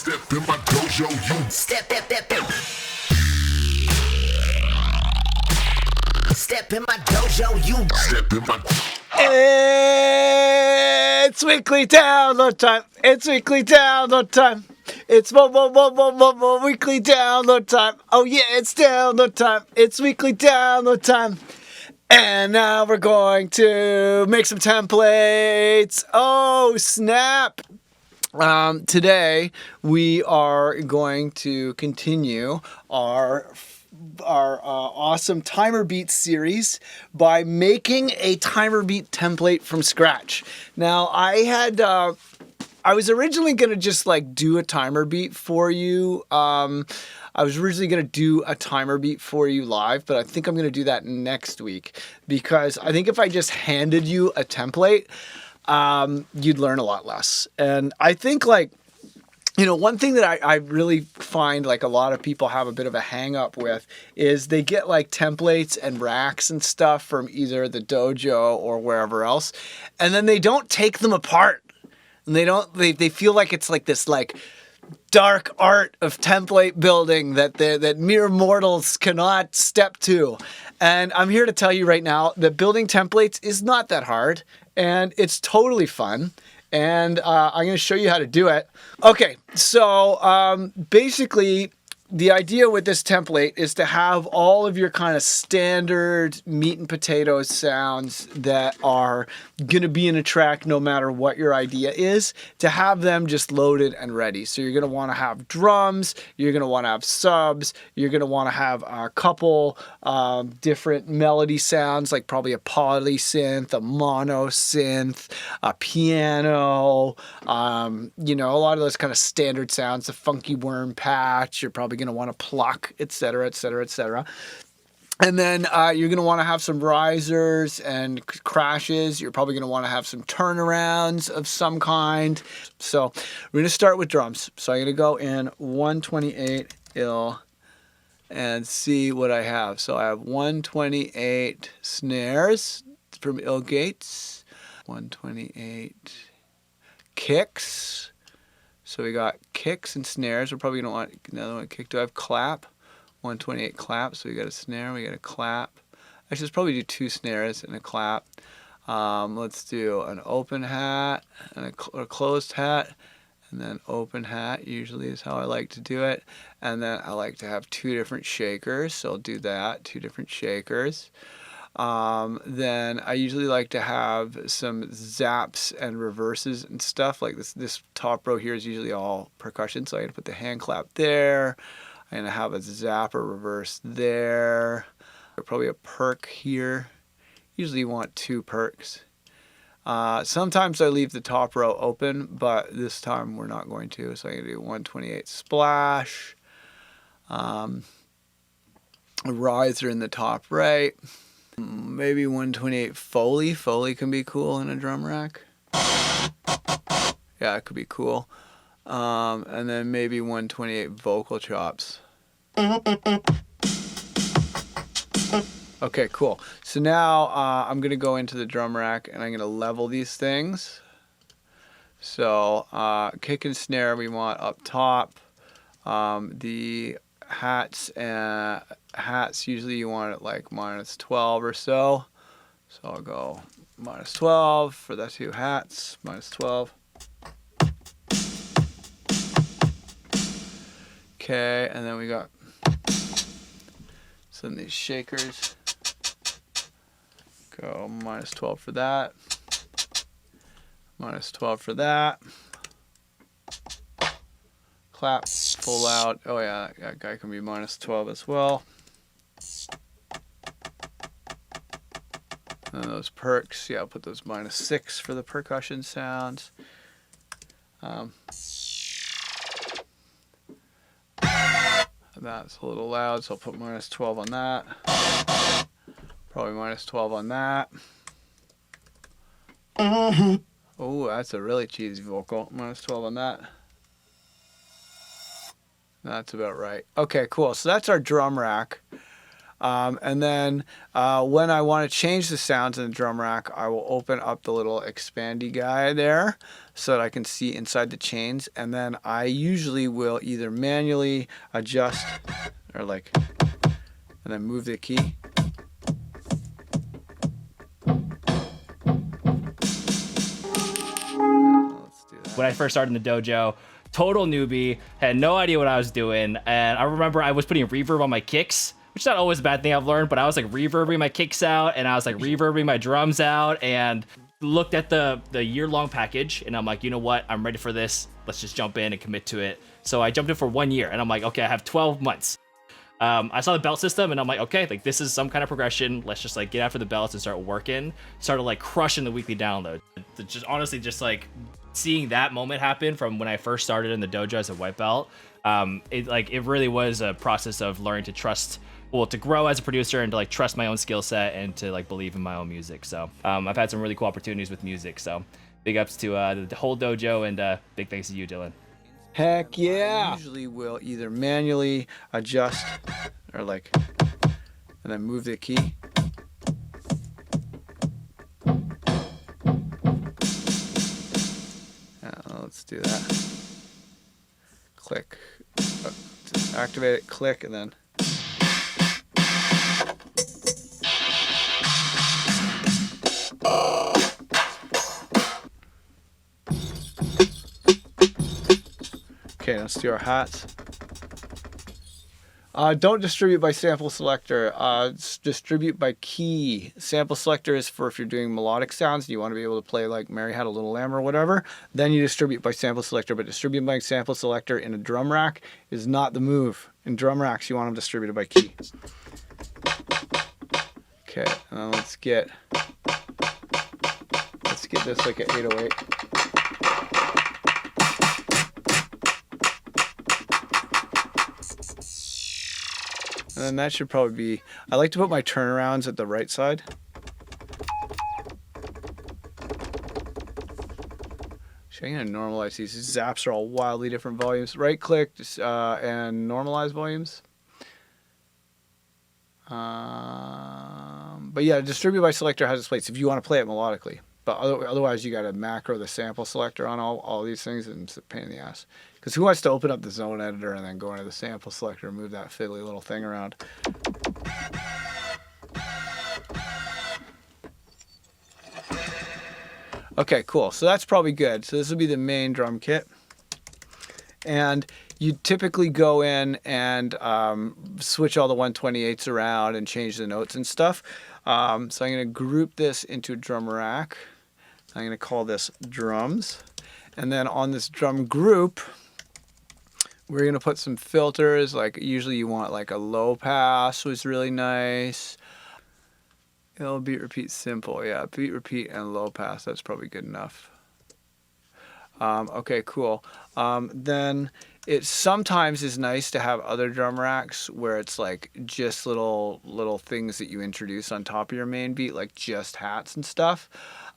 Step in my dojo, you Step in my dojo, you step in my. It's weekly download time. It's weekly download time. It's more weekly download time. Oh yeah, it's download time. It's weekly download time. And now we're going to make some templates. Oh snap! Today we are going to continue our awesome timer beat series by making a timer beat template from scratch. Now I was originally going to just like do a timer beat for you. I was originally going to do a timer beat for you live, but I think I'm going to do that next week because I think if I just handed you a template, you'd learn a lot less. And I think one thing that I really find like a lot of people have a bit of a hang up with is they get like templates and racks and stuff from either the dojo or wherever else, and then they don't take them apart. And they feel like it's like this like dark art of template building that mere mortals cannot step to. And I'm here to tell you right now that building templates is not that hard, and it's totally fun. And I'm going to show you how to do it. Okay, so basically the idea with this template is to have all of your kind of standard meat and potatoes sounds that are going to be in a track no matter what your idea is, to have them just loaded and ready. So you're going to want to have drums, you're going to want to have subs, you're going to want to have a couple different melody sounds, like probably a poly synth, a mono synth, a piano, a lot of those kind of standard sounds, the funky worm patch, you're probably going to want to pluck, etc., etc., etc. And then you're going to want to have some risers and crashes. You're probably going to want to have some turnarounds of some kind. So we're going to start with drums. So I'm going to go in 128 ill and see what I have. So I have 128 snares from ill.gates, 128 kicks. So we got kicks and snares. We're probably going to want another one kick. Do I have clap? 128 clap. So we got a snare, we got a clap. Actually, let's probably do two snares and a clap. Let's do an open hat and a closed hat, and then open hat usually is how I like to do it. And then I like to have two different shakers. So I'll do that, two different shakers. Then I usually like to have some zaps and reverses and stuff. Like this top row here is usually all percussion, so I'm going to put the hand clap there. I'm going to have a zap or reverse there. Probably a perk here. Usually you want two perks. Sometimes I leave the top row open, but this time we're not going to. So I'm going to do 128 splash. A riser in the top right. Maybe 128 Foley. Foley can be cool in a drum rack. Yeah, it could be cool. And then maybe 128 vocal chops. Okay, cool. So now I'm going to go into the drum rack and I'm going to level these things. So kick and snare we want up top. The hats usually you want it like -12 or so. So I'll go -12 for the two hats, -12. Okay, and then we got some of these shakers. Go -12 for that. -12 for that. Clap, full out. Oh yeah, that guy can be -12 as well. And those perks, yeah, I'll put those -6 for the percussion sounds. That's a little loud, so I'll put -12 on that. Probably -12 on that. Oh, that's a really cheesy vocal. -12 on that. That's about right. Okay, cool. So that's our drum rack. And then when I want to change the sounds in the drum rack, I will open up the little expandy guy there so that I can see inside the chains. And then I usually will either manually adjust or like, and then move the key. When I first started in the dojo, total newbie, had no idea what I was doing. And I remember I was putting reverb on my kicks, which is not always a bad thing I've learned, but I was like reverbing my kicks out and I was like reverbing my drums out, and looked at the year-long package and I'm like, you know what? I'm ready for this. Let's just jump in and commit to it. So I jumped in for 1 year and I'm like, okay, I have 12 months. I saw the belt system and I'm like, okay, like this is some kind of progression. Let's just like get after the belts and start working. Started like crushing the weekly download. Just honestly, just like seeing that moment happen from when I first started in the dojo as a white belt. It really was a process of learning to trust, well, to grow as a producer and to like trust my own skill set and to like believe in my own music. So I've had some really cool opportunities with music. So big ups to the whole dojo, and big thanks to you, Dylan. Heck yeah! I usually will either manually adjust or like, and then move the key. Let's do that. Click. Just activate it, click, and then. Okay, let's do our hats. Don't distribute by sample selector. Distribute by key. Sample selector is for if you're doing melodic sounds and you want to be able to play like Mary Had a Little Lamb or whatever. Then you distribute by sample selector. But distribute by sample selector in a drum rack is not the move. In drum racks, you want them distributed by key. Okay, let's get this like an 808. And then that should probably be, I like to put my turnarounds at the right side. Actually, I'm gonna normalize these. These zaps are all wildly different volumes. Right click and normalize volumes. But yeah, distribute by selector has its place if you want to play it melodically. But otherwise, you got to macro the sample selector on all these things, and it's a pain in the ass. Because who wants to open up the zone editor and then go into the sample selector and move that fiddly little thing around? Okay, cool. So that's probably good. So this will be the main drum kit. And you typically go in and switch all the 128s around and change the notes and stuff. So I'm going to group this into a drum rack. I'm going to call this drums. And then on this drum group, we're going to put some filters. Like usually you want like a low pass was really nice. It'll beat, repeat, simple. Yeah, beat, repeat, and low pass. That's probably good enough. Okay, cool. Then it sometimes is nice to have other drum racks where it's like just little things that you introduce on top of your main beat, like just hats and stuff.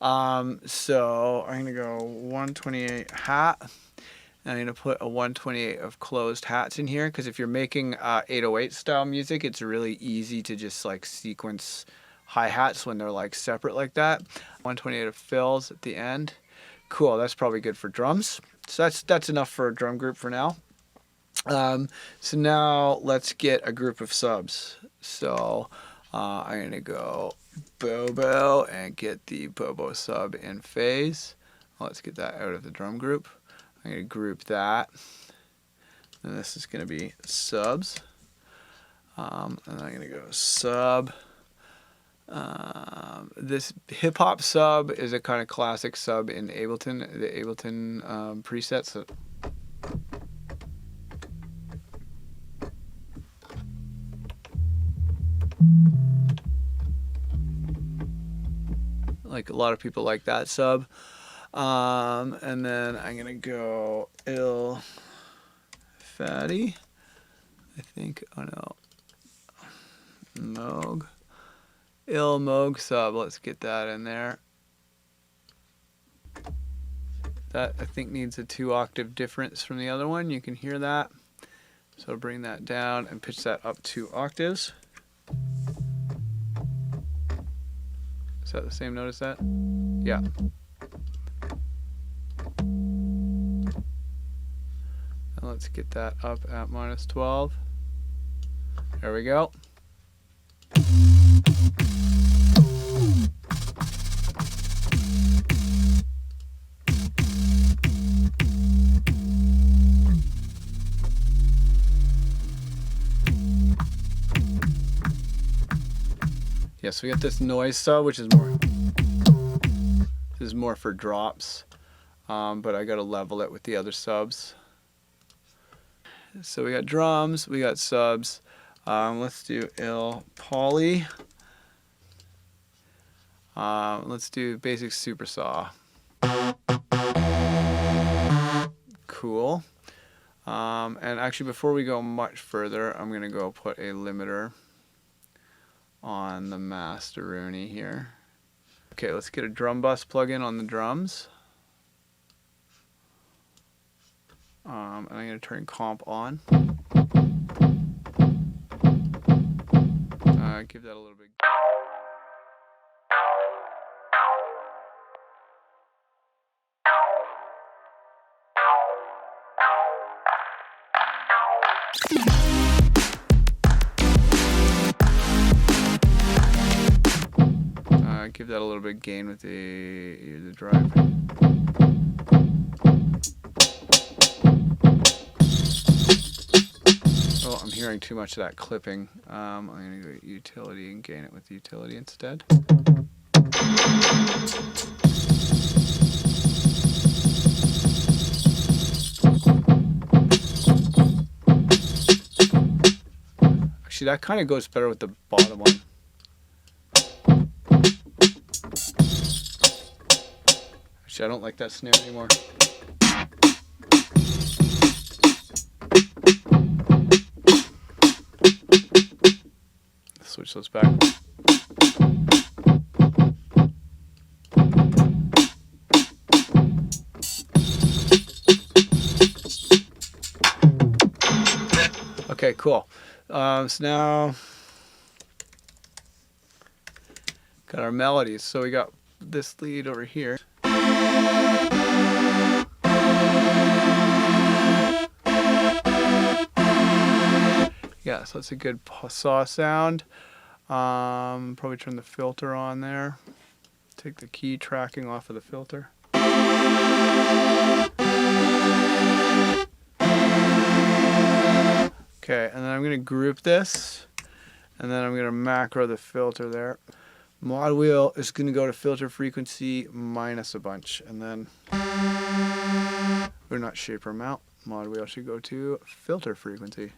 So I'm gonna go 128 hat. And I'm gonna put a 128 of closed hats in here because if you're making 808 style music, it's really easy to just like sequence hi-hats when they're like separate like that. 128 of fills at the end. Cool, that's probably good for drums. So that's enough for a drum group for now. So now let's get a group of subs. So I'm gonna go Bobo and get the Bobo sub in phase. Let's get that out of the drum group. I'm gonna group that. And this is gonna be subs. And I'm gonna go sub. This hip hop sub is a kind of classic sub in Ableton, the Ableton presets. Like a lot of people like that sub. And then I'm gonna go ill fatty. I think, oh no, Moog. Ill Moog sub, let's get that in there. That I think needs a 2-octave difference from the other one. You can hear that. So bring that down and pitch that up 2 octaves. Is that the same note as that? Yeah. And let's get that up at -12. There we go. Yeah, so we got this noise sub, which is more. This is more for drops, but I gotta level it with the other subs. So we got drums, we got subs. Let's do ill poly. Let's do basic super saw. Cool. And actually, before we go much further, I'm gonna go put a limiter on the Masteroni here. Okay, let's get a drum bus plug-in on the drums. And I'm gonna turn comp on. Give that a little bit. Give that a little bit of gain with the drive. Oh, I'm hearing too much of that clipping. I'm going to go to utility and gain it with utility instead. Actually, that kind of goes better with the bottom one. Actually, I don't like that snare anymore. Switch those back. Okay, cool. So now got our melodies. So we got this lead over here. Yeah, so that's a good saw sound. Probably turn the filter on there. Take the key tracking off of the filter. Okay, and then I'm going to group this, and then I'm going to macro the filter there. Mod wheel is going to go to filter frequency minus a bunch, and then we're not shaper mount. Mod wheel should go to filter frequency.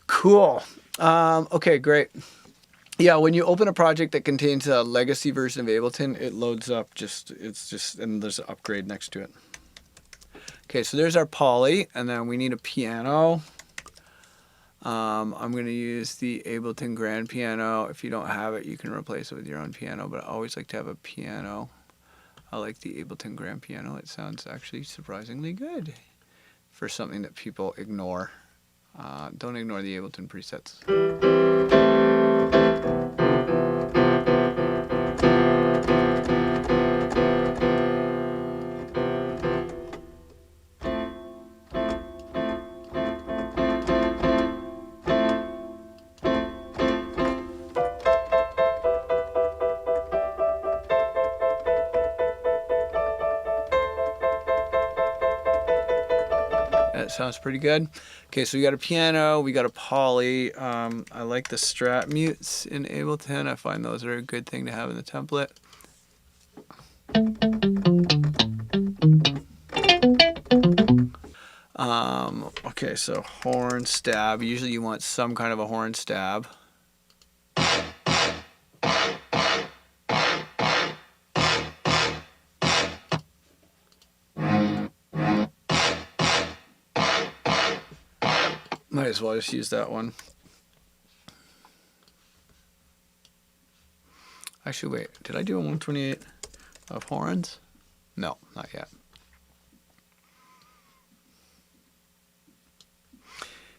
Cool. Okay, great. Yeah, when you open a project that contains a legacy version of Ableton, it loads up and there's an upgrade next to it. Okay, so there's our poly, and then we need a piano. I'm going to use the Ableton grand piano. If you don't have it, you can replace it with your own piano, but I always like to have a piano. I like the Ableton grand piano. It sounds actually surprisingly good for something that people ignore. Don't ignore the Ableton presets. That sounds pretty good. Okay, so we got a piano, we got a poly. I like the strat mutes in Ableton. I find those are a good thing to have in the template. Okay, so horn stab. Usually you want some kind of a horn stab. Might as well just use that one. Actually, wait, did I do a 128? of horns? No, not yet.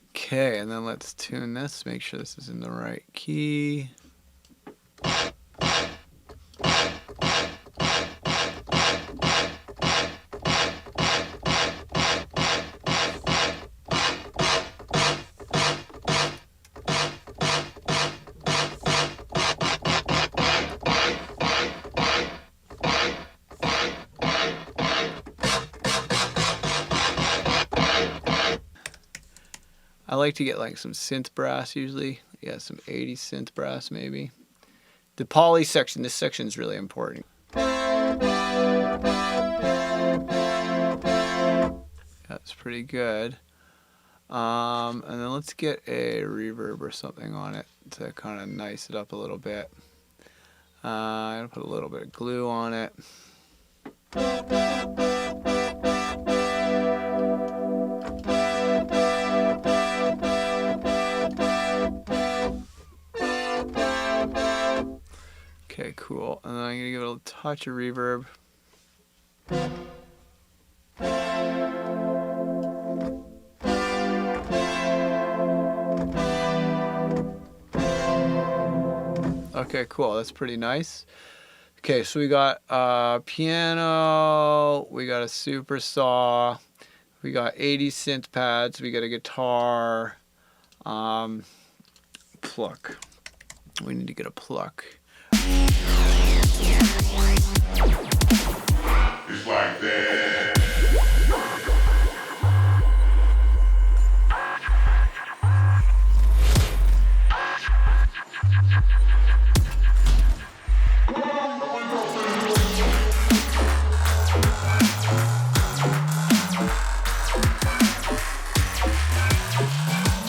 Okay, and then let's tune this, make sure this is in the right key. I like to get like some synth brass usually. Yeah, some 80s synth brass maybe. The poly section, this section is really important. That's pretty good. And then let's get a reverb or something on it to kind of nice it up a little bit. I'm gonna put a little bit of glue on it. Okay, cool. And then I'm gonna give it a touch of reverb. Okay, cool. That's pretty nice. Okay, so we got a piano, we got a super saw, we got 80 synth pads, we got a guitar, pluck. We need to get a pluck. It's like that.